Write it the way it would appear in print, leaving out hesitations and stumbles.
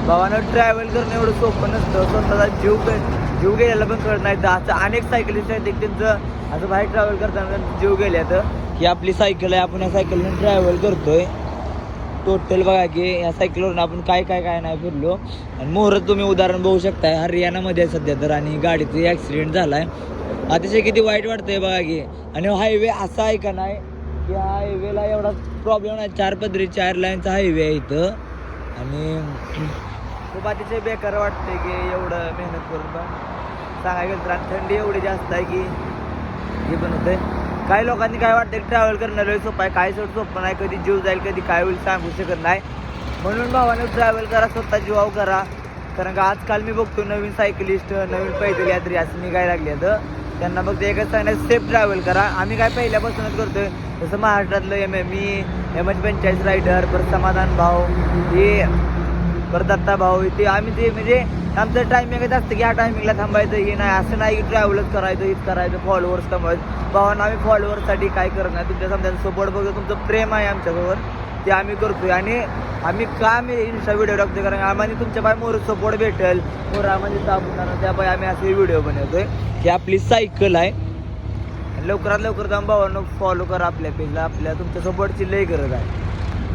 भावानं ट्रॅव्हल करणं एवढं सोपं नसतं. स्वतःचा जीव गेलेला पण कळत नाही. असं अनेक सायकलिस्ट आहेत त्यांचं असं बाहेर ट्रॅव्हल करताना जीव गेल्या तर ही आपली सायकल आहे. आपण या सायकलने ट्रॅव्हल करतोय. टोटल बघा की या सायकलवरून आपण काय नाही फिरलो. आणि मोहरत तुम्ही उदाहरण बघू शकताय. हरियाणामध्ये आहे सध्या तर, आणि गाडीचा ॲक्सिडेंट झाला आहे. अतिशय किती वाईट वाटतंय बघा की. आणि हायवे असा आहे का नाही की हायवेला एवढा प्रॉब्लेम नाही. 4 पदरी 4 लाईनचा हायवे आहे इथं. आणि खूप अतिशय बेकार वाटते की एवढं मेहनत करून पण सांगायला गेलं तर. आणि थंडी एवढी जास्त आहे की हे पण होतंय. काही लोकांनी काय वाटतं की ट्रॅव्हल करणं लय सोपं आहे. काही सोपं नाही. कधी जीव जाईल कधी काय होईल सांगू शकत नाही. म्हणून भावानं ट्रॅव्हल करा, स्वतः जीवावर करा. कारण का आजकाल मी बघतो नवीन सायकलिस्ट नवीन पैदल यात्री असं निघायला लागले तर त्यांना फक्त एकच सांगायचं सेफ ट्रॅव्हल करा. आम्ही काय पहिल्यापासूनच करतोय. जसं महाराष्ट्रातलं मी MH45 रायडर, परत समाधान भाऊ, हे परत दत्ता भाऊ, ते आम्ही ते म्हणजे आमचं टायमिंगच असतं की ह्या टायमिंगला थांबायचं. हे नाही असं नाही की ट्रॅव्हलच करायचं हेच करायचं फॉलोअर्स कमवायचं. भावांना आम्ही फॉलोअर्ससाठी काय करत नाही. तुमच्या समजा सपोर्ट बघतो, तुमचं प्रेम आहे आमच्याबरोबर ते आम्ही करतोय. आणि आम्ही इंस्टा व्हिडिओ टाकतोय कारण आम्हाला तुमच्या पाय मोर सपोर्ट भेटेल. मोर आम्हाला ताबून त्या पाय आम्ही असे व्हिडिओ बनवतोय. ही आपली सायकल आहे. लवकरात लवकर जाऊन भावांनो फॉलो करा आपल्या पेजला. आपल्या तुमच्या सपोर्टची लई गरज आहे.